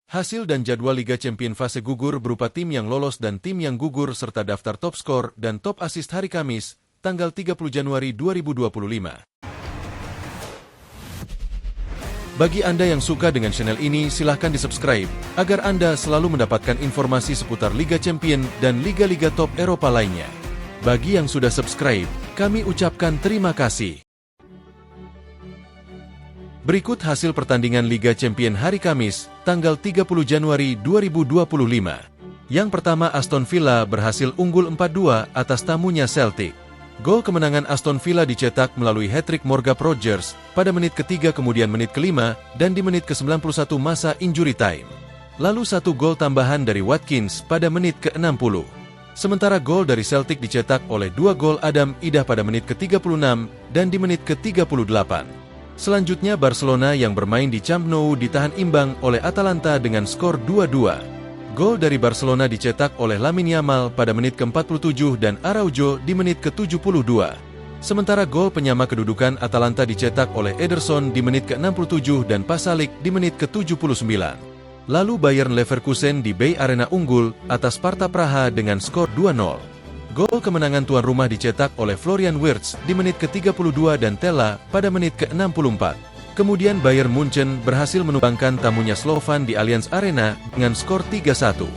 Hasil dan jadwal Liga Champions fase gugur berupa tim yang lolos dan tim yang gugur serta daftar top skor dan top assist hari Kamis, tanggal 30 Januari 2025. Bagi Anda yang suka dengan channel ini, silahkan di-subscribe, agar Anda selalu mendapatkan informasi seputar Liga Champions dan liga-liga top Eropa lainnya. Bagi yang sudah subscribe, kami ucapkan terima kasih. Berikut hasil pertandingan Liga Champions hari Kamis, tanggal 30 Januari 2025. Yang pertama, Aston Villa berhasil unggul 4-2 atas tamunya Celtic. Gol kemenangan Aston Villa dicetak melalui hat-trick Morgan Rogers pada menit ketiga kemudian menit kelima dan di menit ke-91 masa injury time. Lalu satu gol tambahan dari Watkins pada menit ke-60. Sementara gol dari Celtic dicetak oleh dua gol Adam Idah pada menit ke-36 dan di menit ke-38. Selanjutnya Barcelona yang bermain di Camp Nou ditahan imbang oleh Atalanta dengan skor 2-2. Gol dari Barcelona dicetak oleh Lamine Yamal pada menit ke-47 dan Araujo di menit ke-72. Sementara gol penyama kedudukan Atalanta dicetak oleh Ederson di menit ke-67 dan Pasalic di menit ke-79. Lalu Bayer Leverkusen di Bay Arena unggul atas Sparta Praha dengan skor 2-0. Gol kemenangan tuan rumah dicetak oleh Florian Wirtz di menit ke-32 dan Tella pada menit ke-64. Kemudian Bayern Munchen berhasil menumbangkan tamunya Slovan di Allianz Arena dengan skor 3-1.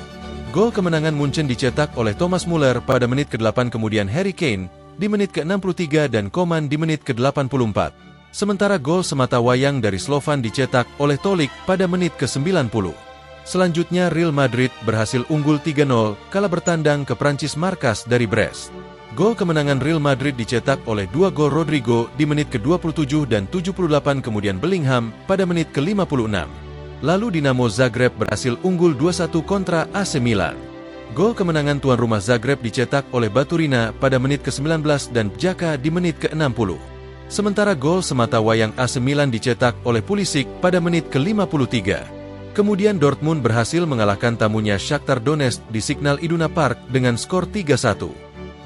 Gol kemenangan Munchen dicetak oleh Thomas Muller pada menit ke-8 kemudian Harry Kane di menit ke-63 dan Coman di menit ke-84. Sementara gol semata wayang dari Slovan dicetak oleh Tolik pada menit ke-90. Selanjutnya Real Madrid berhasil unggul 3-0 kala bertandang ke Prancis markas dari Brest. Gol kemenangan Real Madrid dicetak oleh dua gol Rodrigo di menit ke-27 dan 78 kemudian Bellingham pada menit ke-56. Lalu Dinamo Zagreb berhasil unggul 2-1 kontra AC Milan. Gol kemenangan tuan rumah Zagreb dicetak oleh Baturina pada menit ke-19 dan Xhaka di menit ke-60. Sementara gol semata wayang AC Milan dicetak oleh Pulisic pada menit ke-53. Kemudian Dortmund berhasil mengalahkan tamunya Shakhtar Donetsk di Signal Iduna Park dengan skor 3-1.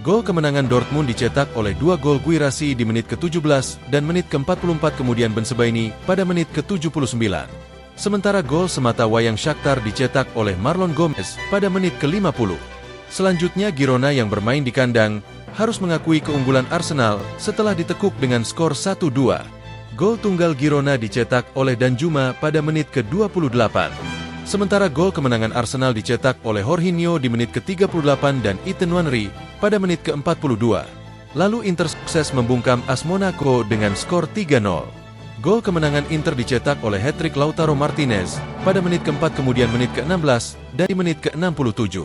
Gol kemenangan Dortmund dicetak oleh dua gol Guirassy di menit ke-17 dan menit ke-44 kemudian Bensebaini pada menit ke-79. Sementara gol semata wayang Shakhtar dicetak oleh Marlon Gomez pada menit ke-50. Selanjutnya Girona yang bermain di kandang harus mengakui keunggulan Arsenal setelah ditekuk dengan skor 1-2. Gol tunggal Girona dicetak oleh Danjuma pada menit ke-28. Sementara gol kemenangan Arsenal dicetak oleh Jorginho di menit ke-38 dan Ethan Nwaneri pada menit ke-42. Lalu Inter sukses membungkam AS Monaco dengan skor 3-0. Gol kemenangan Inter dicetak oleh hat-trick Lautaro Martinez pada menit ke-4 kemudian menit ke-16 dan di menit ke-67.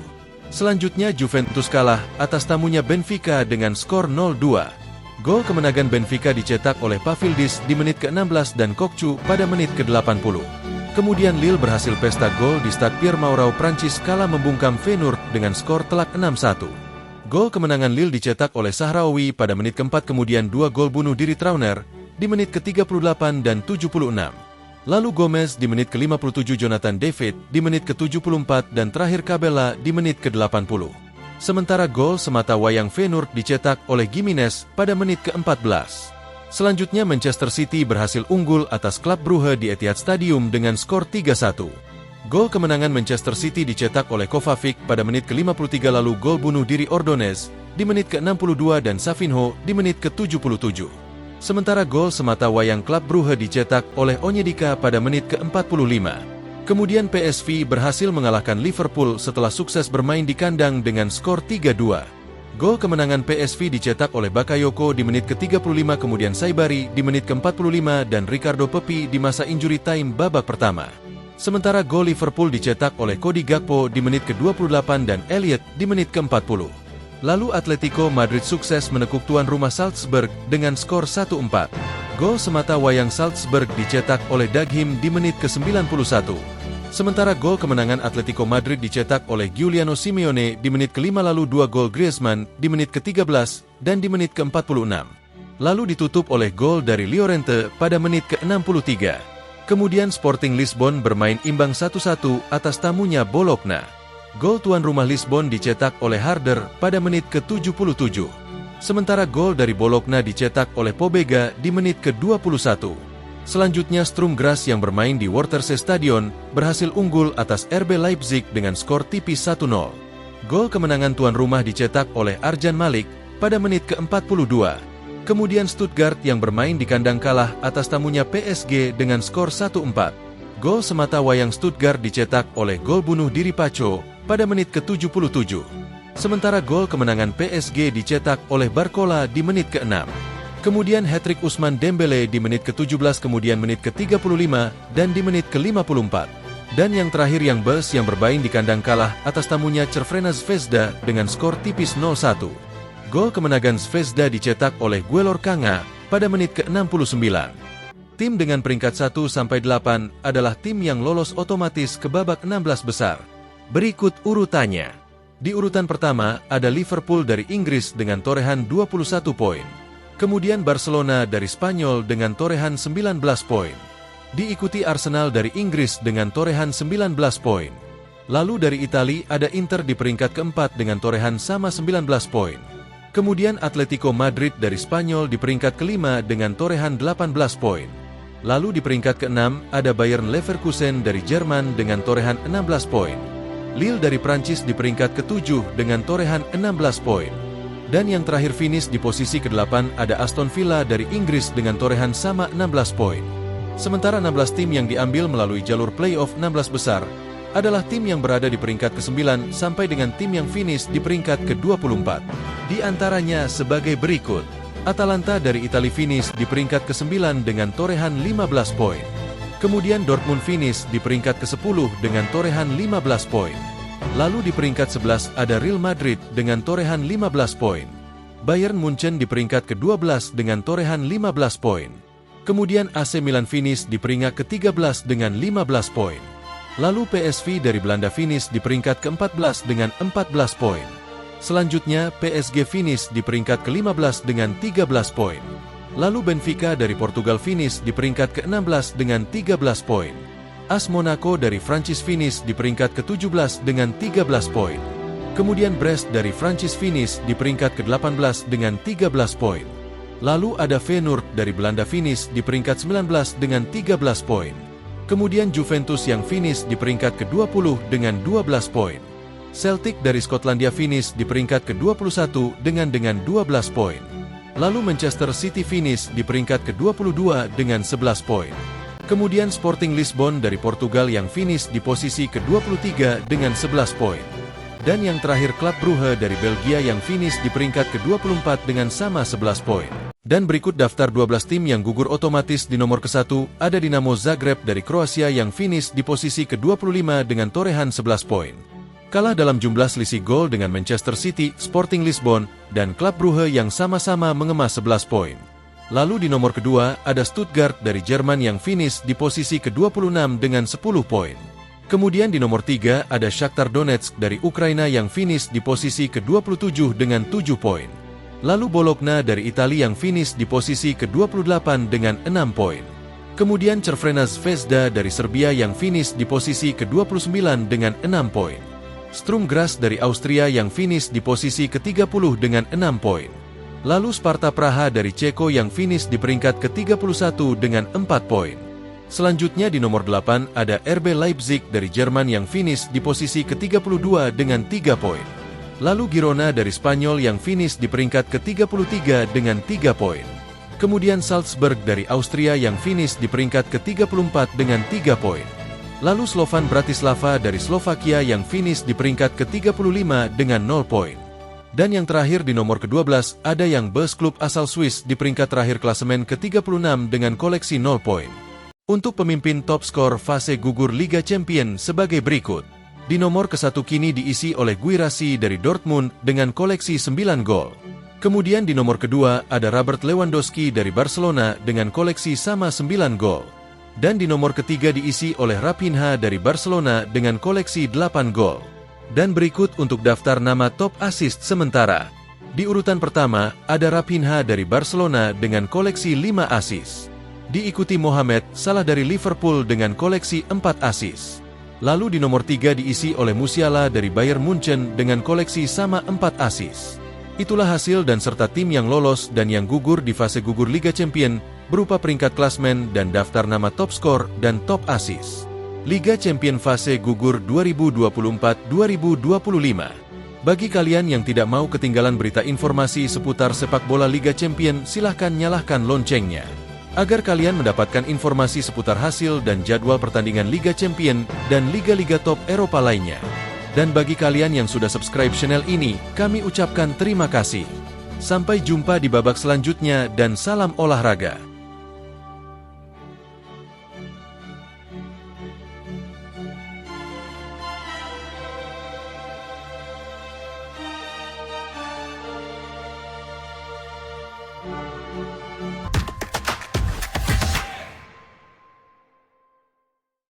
Selanjutnya Juventus kalah atas tamunya Benfica dengan skor 0-2. Gol kemenangan Benfica dicetak oleh Pavlidis di menit ke-16 dan Kokcu pada menit ke-80. Kemudian Lille berhasil pesta gol di Stade Pierre-Mauroy Prancis kala membungkam Feyenoord dengan skor telak 6-1. Gol kemenangan Lille dicetak oleh Sahraoui pada menit ke-4 kemudian dua gol bunuh diri Trauner di menit ke-38 dan 76. Lalu Gomez di menit ke-57 Jonathan David di menit ke-74 dan terakhir Cabella di menit ke-80. Sementara gol semata wayang Feyenoord dicetak oleh Gimenez pada menit ke-14. Selanjutnya Manchester City berhasil unggul atas klub Brugge di Etihad Stadium dengan skor 3-1. Gol kemenangan Manchester City dicetak oleh Kovacic pada menit ke-53 lalu gol bunuh diri Ordonez di menit ke-62 dan Savinho di menit ke-77. Sementara gol semata wayang klub Brugge dicetak oleh Onyedika pada menit ke-45. Kemudian PSV berhasil mengalahkan Liverpool setelah sukses bermain di kandang dengan skor 3-2. Gol kemenangan PSV dicetak oleh Bakayoko di menit ke-35 kemudian Saibari di menit ke-45 dan Ricardo Pepi di masa injury time babak pertama. Sementara gol Liverpool dicetak oleh Cody Gakpo di menit ke-28 dan Elliot di menit ke-40. Lalu Atletico Madrid sukses menekuk tuan rumah Salzburg dengan skor 1-4. Gol semata wayang Salzburg dicetak oleh Daghim di menit ke-91. Sementara gol kemenangan Atletico Madrid dicetak oleh Giuliano Simeone di menit ke-5 lalu dua gol Griezmann di menit ke-13 dan di menit ke-46. Lalu ditutup oleh gol dari Llorente pada menit ke-63. Kemudian Sporting Lisbon bermain imbang 1-1 atas tamunya Bologna. Gol tuan rumah Lisbon dicetak oleh Harder pada menit ke-77. Sementara gol dari Bologna dicetak oleh Pobega di menit ke-21. Selanjutnya Sturm Graz yang bermain di Wörthersee Stadion berhasil unggul atas RB Leipzig dengan skor tipis 1-0. Gol kemenangan tuan rumah dicetak oleh Arjan Malik pada menit ke-42. Kemudian Stuttgart yang bermain di kandang kalah atas tamunya PSG dengan skor 1-4. Gol semata wayang Stuttgart dicetak oleh gol bunuh diri Pacho pada menit ke-77. Sementara gol kemenangan PSG dicetak oleh Barcola di menit ke-6. Kemudian hat-trick Ousmane Dembélé di menit ke-17, kemudian menit ke-35, dan di menit ke-54. Dan yang terakhir yang Bels yang bermain di kandang kalah atas tamunya Crvena Zvezda dengan skor tipis 0-1. Gol kemenangan Zvezda dicetak oleh Guelor Kanga pada menit ke-69. Tim dengan peringkat 1-8 adalah tim yang lolos otomatis ke babak 16 besar. Berikut urutannya. Di urutan pertama ada Liverpool dari Inggris dengan torehan 21 poin. Kemudian Barcelona dari Spanyol dengan torehan 19 poin. Diikuti Arsenal dari Inggris dengan torehan 19 poin. Lalu dari Italia ada Inter di peringkat keempat dengan torehan sama 19 poin. Kemudian Atletico Madrid dari Spanyol di peringkat kelima dengan torehan 18 poin. Lalu di peringkat keenam ada Bayern Leverkusen dari Jerman dengan torehan 16 poin. Lille dari Prancis di peringkat ketujuh dengan torehan 16 poin. Dan yang terakhir finish di posisi ke-8 ada Aston Villa dari Inggris dengan torehan sama 16 poin. Sementara 16 tim yang diambil melalui jalur playoff 16 besar adalah tim yang berada di peringkat ke-9 sampai dengan tim yang finish di peringkat ke-24. Di antaranya sebagai berikut. Atalanta dari Italia finish di peringkat ke-9 dengan torehan 15 poin. Kemudian Dortmund finish di peringkat ke-10 dengan torehan 15 poin. Lalu di peringkat 11 ada Real Madrid dengan torehan 15 poin. Bayern Munchen di peringkat ke-12 dengan torehan 15 poin. Kemudian AC Milan finish di peringkat ke-13 dengan 15 poin. Lalu PSV dari Belanda finish di peringkat ke-14 dengan 14 poin. Selanjutnya PSG finish di peringkat ke-15 dengan 13 poin. Lalu Benfica dari Portugal finish di peringkat ke-16 dengan 13 poin. AS Monaco dari Prancis finish di peringkat ke-17 dengan 13 poin. Kemudian Brest dari Prancis finish di peringkat ke-18 dengan 13 poin. Lalu ada Feyenoord dari Belanda finish di peringkat 19 dengan 13 poin. Kemudian Juventus yang finish di peringkat ke-20 dengan 12 poin. Celtic dari Skotlandia finish di peringkat ke-21 dengan 12 poin. Lalu Manchester City finish di peringkat ke-22 dengan 11 poin. Kemudian Sporting Lisbon dari Portugal yang finish di posisi ke-23 dengan 11 poin. Dan yang terakhir Club Brugge dari Belgia yang finish di peringkat ke-24 dengan sama 11 poin. Dan berikut daftar 12 tim yang gugur otomatis. Di nomor ke-1 ada Dinamo Zagreb dari Kroasia yang finish di posisi ke-25 dengan torehan 11 poin. Kalah dalam jumlah selisih gol dengan Manchester City, Sporting Lisbon, dan Club Brugge yang sama-sama mengemas 11 poin. Lalu di nomor kedua ada Stuttgart dari Jerman yang finish di posisi ke-26 dengan 10 poin. Kemudian di nomor 3 ada Shakhtar Donetsk dari Ukraina yang finish di posisi ke-27 dengan 7 poin. Lalu Bologna dari Italia yang finish di posisi ke-28 dengan 6 poin. Kemudian Crvena Zvezda dari Serbia yang finish di posisi ke-29 dengan 6 poin. Sturm Graz dari Austria yang finish di posisi ke-30 dengan 6 poin. Lalu Sparta Praha dari Ceko yang finish di peringkat ke-31 dengan 4 poin. Selanjutnya di nomor 8 ada RB Leipzig dari Jerman yang finish di posisi ke-32 dengan 3 poin. Lalu Girona dari Spanyol yang finish di peringkat ke-33 dengan 3 poin. Kemudian Salzburg dari Austria yang finish di peringkat ke-34 dengan 3 poin. Lalu Slovan Bratislava dari Slovakia yang finish di peringkat ke-35 dengan 0 poin. Dan yang terakhir di nomor ke-12 ada yang Bus klub asal Swiss di peringkat terakhir klasemen ke-36 dengan koleksi 0 poin. Untuk pemimpin top skor fase gugur Liga Champions sebagai berikut. Di nomor ke-1 kini diisi oleh Guirassy dari Dortmund dengan koleksi 9 gol. Kemudian di nomor kedua ada Robert Lewandowski dari Barcelona dengan koleksi sama 9 gol. Dan di nomor ketiga diisi oleh Raphinha dari Barcelona dengan koleksi 8 gol. Dan berikut untuk daftar nama top assist sementara. Di urutan pertama, ada Raphinha dari Barcelona dengan koleksi 5 assist. Diikuti Mohamed Salah dari Liverpool dengan koleksi 4 assist. Lalu di nomor 3 diisi oleh Musiala dari Bayern Munchen dengan koleksi sama 4 assist. Itulah hasil dan serta tim yang lolos dan yang gugur di fase gugur Liga Champion berupa peringkat klasmen dan daftar nama top skor dan top assist. Liga Champion fase gugur 2024-2025. Bagi kalian yang tidak mau ketinggalan berita informasi seputar sepak bola Liga Champion, silahkan nyalakan loncengnya. Agar kalian mendapatkan informasi seputar hasil dan jadwal pertandingan Liga Champion dan liga-liga top Eropa lainnya. Dan bagi kalian yang sudah subscribe channel ini, kami ucapkan terima kasih. Sampai jumpa di babak selanjutnya dan salam olahraga.